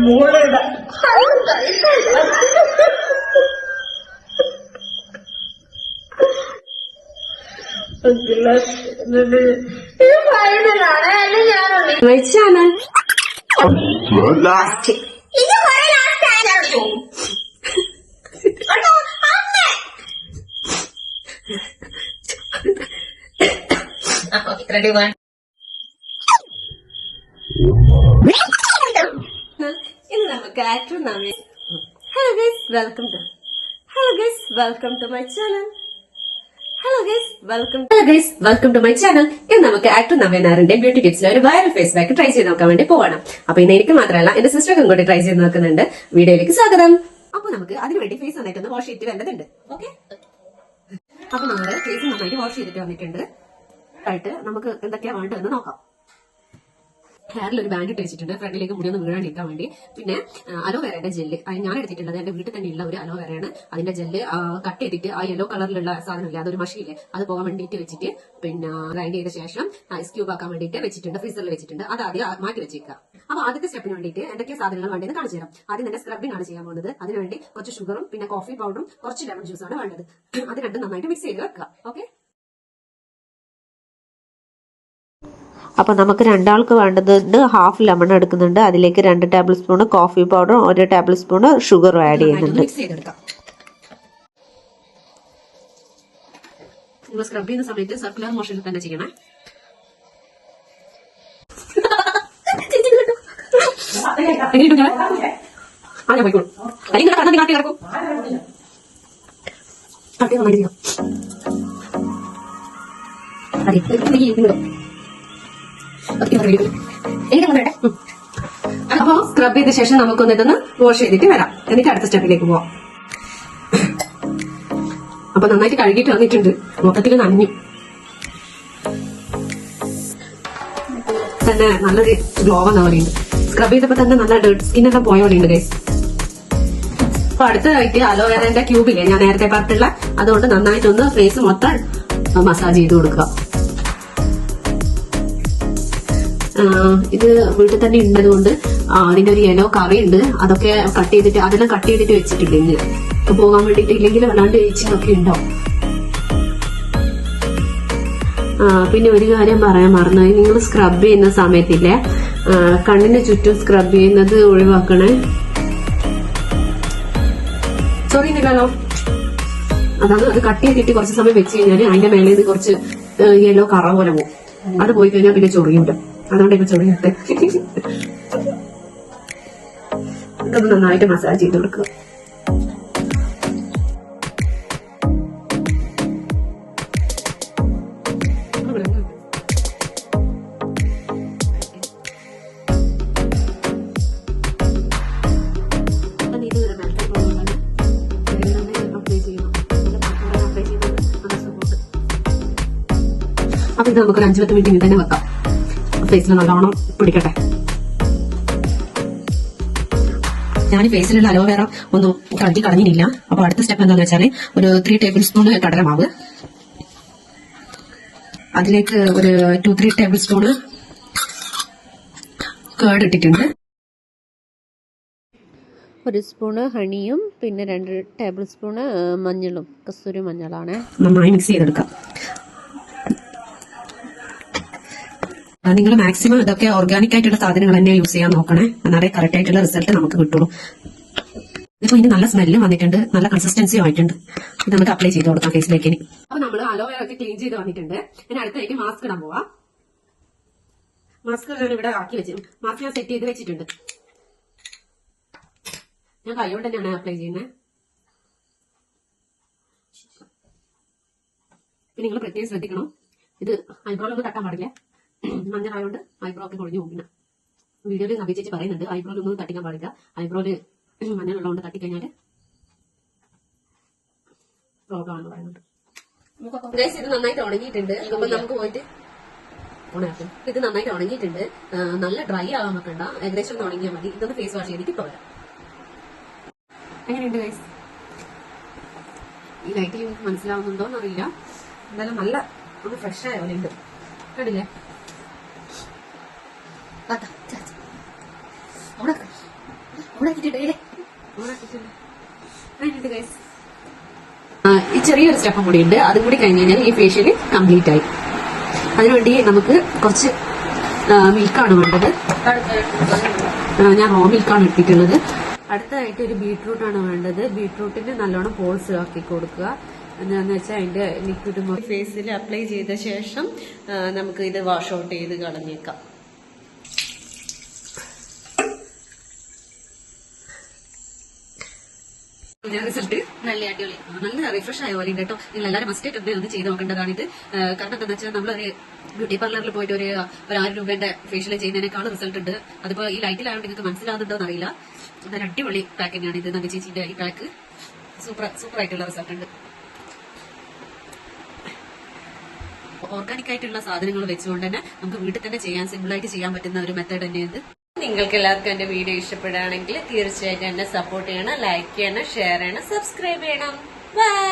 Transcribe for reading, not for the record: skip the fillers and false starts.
മോളുടെ വെച്ചാണ് last ready one ഇന്ന് നമുക്ക് ആക്ടർ നാമേ hello guys welcome to my channel ഇന്ന് നമുക്ക് ആക്ടർ നവ്യനാറിന്റെ ബ്യൂട്ടി ടിപ്സിലെ ഒരു വൈറൽ ഫേസ് പാക്ക് ട്രൈ ചെയ്ത് നോക്കാൻ വേണ്ടി പോകണം. അപ്പൊ ഇന്ന് എനിക്ക് മാത്രമല്ല എന്റെ സിസ്റ്റർക്കും കൂടി ട്രൈ ചെയ്ത് നോക്കുന്നുണ്ട്. വീഡിയോയിലേക്ക് സ്വാഗതം. അപ്പൊ നമുക്ക് അതിനുവേണ്ടി ഫേസ് നന്നായിട്ടൊന്ന് വാഷ് ചെയ്തിട്ട് വേണ്ടതുണ്ട്. ഓക്കെ, അപ്പൊ നമ്മുടെ ഫേസ് നന്നായിട്ട് വാഷ് ചെയ്തിട്ട് വന്നിട്ടുണ്ട്. ആയിട്ട് നമുക്ക് എന്തൊക്കെയാ വേണ്ടതെന്ന് നോക്കാം. ഹെയറിൽ ഒരു ബാൻഡ് ഇട്ട് വെച്ചിട്ടുണ്ട്, ഫ്രണ്ടിലേക്ക് മുടി ഒന്ന് വീഴാണ്ടിരിക്കാൻ വേണ്ടി. പിന്നെ അലോവേറയുടെ ജെല്ല് ഞാൻ എടുത്തിട്ടുള്ളത് എന്റെ വീട്ടിൽ തന്നെയുള്ള ഒരു അലോവേറയാണ്. അതിന്റെ ജെല്ല് കട്ട് ചെയ്തിട്ട് ആ യെല്ലോ കളറിലുള്ള സാധനമില്ല, അതൊരു മഷിയില്ലേ, അത് പോകാൻ വേണ്ടിയിട്ട് വെച്ചിട്ട് പിന്നെ ഗ്രൈൻഡ് ചെയ്ത ശേഷം ഐസ് ക്യൂബ് ആക്കാൻ വേണ്ടിയിട്ട് വെച്ചിട്ടുണ്ട്, ഫ്രീസറിൽ വെച്ചിട്ടുണ്ട്. അത് ആദ്യം മാറ്റി വെച്ചേക്കുക. അപ്പൊ ആദ്യത്തെ സ്റ്റെപ്പിന് വേണ്ടിയിട്ട് എന്തൊക്കെ സാധനങ്ങൾ വേണ്ടതെന്ന് കാണിച്ചു തരാം. ആദ്യം തന്നെ സ്ക്രബിംഗ് ആണ് ചെയ്യാൻ പോകുന്നത്. അതിനുവേണ്ടി കുറച്ച് ഷുഗറും പിന്നെ കോഫി പൗഡറും കുറച്ച് ലെമൺ ജ്യൂസാണ് വേണ്ടത്. അത് രണ്ടും നന്നായിട്ട് മിക്സ് ചെയ്ത് വെക്കുക. ഓക്കെ, അപ്പൊ നമുക്ക് രണ്ടാൾക്ക് വേണ്ടത് ഹാഫ് ലെമൺ എടുക്കുന്നുണ്ട്. അതിലേക്ക് 2 ടേബിൾ സ്പൂൺ കോഫി പൗഡറും 1 ടേബിൾ സ്പൂൺ ഷുഗറും ആഡ് ചെയ്യുന്നുണ്ട്. നിങ്ങൾ സ്ക്രബ് ചെയ്യുന്ന സമയത്ത് സർക്കുലർ മോഷനിൽ തന്നെ ചെയ്യണേ. അപ്പൊ സ്ക്രബ് ചെയ്ത ശേഷം നമുക്കൊന്ന് ഇതൊന്ന് വാഷ് ചെയ്തിട്ട് വരാം. എന്നിട്ട് അടുത്ത സ്റ്റെപ്പിലേക്ക് പോവാം. അപ്പൊ നന്നായിട്ട് കഴുകിയിട്ട് വന്നിട്ടുണ്ട്, മൊത്തത്തിൽ നനഞ്ഞു തന്നെ. നല്ലൊരു ഗ്ലോ വന്ന പോലെയുണ്ട്. സ്ക്രബ് ചെയ്തപ്പോ തന്നെ നല്ല ഡെഡ് സ്കിന്നെല്ലാം പോയ പോലെയുണ്ട് ഗൈസ്. അപ്പൊ അടുത്തതായിട്ട് അലോവേറന്റെ ക്യൂബില്ലേ ഞാൻ നേരത്തെ പറഞ്ഞിട്ടുള്ള, അതുകൊണ്ട് നന്നായിട്ടൊന്ന് ഫേസ് മൊത്തം മസാജ് ചെയ്ത് കൊടുക്കുക. ഇത് വീട്ടിൽ തന്നെ ഉള്ളതുകൊണ്ട് അതിന്റെ ഒരു യെല്ലോ കറി ഉണ്ട്, അതൊക്കെ അതെല്ലാം കട്ട് ചെയ്തിട്ട് വെച്ചിട്ടില്ല ഇന്ന് പോകാൻ വേണ്ടിട്ട്. ഇല്ലെങ്കിൽ വല്ലാണ്ട് ഏച്ചിങ്ങൊക്കെ ഉണ്ടാവും. പിന്നെ ഒരു കാര്യം പറയാൻ മറന്നു, നിങ്ങൾ സ്ക്രബ് ചെയ്യുന്ന സമയത്തില്ലേ കണ്ണിന് ചുറ്റും സ്ക്രബ് ചെയ്യുന്നത് ഒഴിവാക്കണേ. ചൊറിയുന്നില്ലല്ലോ, അതാണ്. അത് കട്ട് ചെയ്തിട്ട് കുറച്ച് സമയം വെച്ച് കഴിഞ്ഞാൽ അതിന്റെ മേലെ ഇത് കുറച്ച് യെല്ലോ കറ പോലെ പോകും. അത് പോയി കഴിഞ്ഞാൽ പിന്നെ ചൊറിയുണ്ട്. അതുകൊണ്ട് ഇപ്പൊ ചൊറിയട്ടെ. ഇതൊന്ന് നന്നായിട്ട് മസാജ് ചെയ്ത് കൊടുക്കുക. അപ്പൊ ഇത് നമുക്കൊരു 5-10 മിനിറ്റ് തന്നെ വെക്കാം. ഫേസിൽ നല്ലോണം പിടിക്കട്ടെ. ഞാൻ ഫേസിലുള്ള അലോവേറ ഒന്നും കഴുകി കളഞ്ഞില്ല. അപ്പൊ അടുത്ത സ്റ്റെപ്പ് എന്താണെന്ന് വെച്ചാൽ ഒരു 3 ടേബിൾ സ്പൂൺ കടലമാവ്, അതിലേക്ക് ഒരു 2-3 ടേബിൾ സ്പൂൺ കേർഡ് ഇട്ടിട്ടുണ്ട്. 1 സ്പൂണ് ഹണിയും പിന്നെ 2 ടേബിൾ സ്പൂണ് മഞ്ഞളും, കസ്തൂരി മഞ്ഞളാണ്. നന്നായി മിക്സ് ചെയ്തെടുക്കാം. നിങ്ങൾ മാക്സിമം ഇതൊക്കെ ഓർഗാനിക് ആയിട്ടുള്ള സാധനങ്ങൾ തന്നെ യൂസ് ചെയ്യാൻ നോക്കണേ, എന്നാലേ കറക്റ്റ് ആയിട്ടുള്ള റിസൾട്ട് നമുക്ക് കിട്ടുള്ളൂ. ഇപ്പൊ ഇനി നല്ല സ്മെല്ലും വന്നിട്ടുണ്ട്, നല്ല കൺസിസ്റ്റൻസിയും ആയിട്ടുണ്ട്. ഇത് നമുക്ക് അപ്ലൈ ചെയ്ത് കൊടുക്കാം ഫേസിലേക്ക്. ഇനി അപ്പൊ നമ്മൾ അലോവേറ ഒക്കെ ക്ലീൻ ചെയ്ത് വന്നിട്ടുണ്ട്. ഇനി അടുത്തേക്ക് മാസ്ക് ഇടാൻ പോവാം. മാസ്ക് ഞാൻ ഇവിടെ ആക്കി വെച്ചു. മാസ്ക് ഞാൻ സെറ്റ് ചെയ്ത് വെച്ചിട്ടുണ്ട്. ഞാൻ കൈ കൊണ്ട് തന്നെയാണ് അപ്ലൈ ചെയ്യുന്നത്. പിന്നെ നിങ്ങൾ പ്രത്യേകം ശ്രദ്ധിക്കണം, ഇത് ഐബ്രോയിലൊന്നും തട്ടാൻ പാടില്ല. മഞ്ഞളായതുകൊണ്ട് ഐബ്രോ ഒക്കെ കൊഴിഞ്ഞു പോകും. പിന്നെ വീഡിയോയിൽ നബി ചേച്ചി പറയുന്നുണ്ട് ഐബ്രോയിലൊന്നും തട്ടിക്കാൻ പാടില്ല, ഐബ്രോയില് മഞ്ഞളുള്ളതുകൊണ്ട് തട്ടിക്കഴിഞ്ഞാല് പ്രോബ്ലം ആണെന്ന് പറയുന്നുണ്ട്. ഇത് നന്നായിട്ട് ഉണങ്ങിയിട്ടുണ്ട്. അപ്പൊ നമുക്ക് പോയിട്ട് ഉണക്കും. ഇത് നന്നായിട്ട് ഉണങ്ങിയിട്ടുണ്ട്. നല്ല ഡ്രൈ ആവാൻ വെക്കണ്ട, ഏകദേശം ഒന്ന് ഉണങ്ങിയാൽ മതി. ഇതൊന്ന് ഫേസ് വാഷ് ചെയ്തിട്ട് ഇപ്പൊ വരാം. എങ്ങനെയുണ്ട് ഗൈസ്? ഈ ലൈറ്റിൽ നിങ്ങൾക്ക് മനസ്സിലാവുന്നുണ്ടോ എന്നറിയില്ല. എന്തായാലും നല്ല ഒന്ന് ഫ്രഷ് ആയ പോലെ ഉണ്ട്. കണ്ടില്ലേ? ഈ ചെറിയൊരു സ്റ്റെപ്പും കൂടി ഉണ്ട്. അതും കൂടി കഴിഞ്ഞ് കഴിഞ്ഞാൽ ഈ ഫേഷ്യൽ കംപ്ലീറ്റ് ആയി. അതിനുവേണ്ടി നമുക്ക് കുറച്ച് മിൽക്കാണ് വേണ്ടത്. ഞാൻ റോ മിൽക്കാണ് എടുത്തിട്ടുള്ളത്. അടുത്തതായിട്ട് ഒരു ബീട്രൂട്ടാണ് വേണ്ടത്. ബീട്രൂട്ടിന് നല്ലോണം പോൾസ് ആക്കി കൊടുക്കുക. എന്താന്ന് വെച്ചാൽ അതിന്റെ ലിക്വിഡ് ഫേസിൽ അപ്ലൈ ചെയ്ത ശേഷം നമുക്ക് ഇത് വാഷ് ഔട്ട് ചെയ്ത് കളഞ്ഞേക്കാം. റിസൾട്ട് നല്ല അടിപൊളി, നല്ല റിഫ്രഷ് ആയ പോലെ ഉണ്ട് കേട്ടോ. നിങ്ങൾ എല്ലാവരും മസ്റ്റ് ഒന്ന് ചെയ്ത് നോക്കേണ്ടതാണ് ഇത്. കാരണം എന്താണെന്ന് വെച്ചാൽ നമ്മളൊരു ബ്യൂട്ടി പാർലറിൽ പോയിട്ട് ഒരു 1000 രൂപയുടെ ഫേഷ്യൽ ചെയ്യുന്നതിനേക്കാൾ റിസൾട്ട് ഉണ്ട്. അതിപ്പോ ഈ ലൈറ്റിലായതുകൊണ്ട് നിങ്ങൾക്ക് മനസ്സിലാവുന്നുണ്ടോ എന്നറിയില്ല. നല്ല അടിപൊളി പാക്കിംഗ് ആണ് ഇത്. നവ്യ ചേച്ചിന്റെ ഈ പാക്ക് സൂപ്പർ ആയിട്ടുള്ള റിസൾട്ട് ഉണ്ട്. ഓർഗാനിക് ആയിട്ടുള്ള സാധനങ്ങൾ വെച്ചുകൊണ്ട് തന്നെ നമുക്ക് വീട്ടിൽ തന്നെ ചെയ്യാൻ സിമ്പിളായിട്ട് ചെയ്യാൻ പറ്റുന്ന ഒരു മെത്തേഡ് തന്നെയാണ്. നിങ്ങൾക്ക് എല്ലാവർക്കും എന്റെ വീഡിയോ ഇഷ്ടപ്പെടുകയാണെങ്കിൽ തീർച്ചയായിട്ടും എന്നെ സപ്പോർട്ട് ചെയ്യണം, ലൈക്ക് ചെയ്യണം, ഷെയർ ചെയ്യണം, സബ്സ്ക്രൈബ് ചെയ്യണം. ബൈ.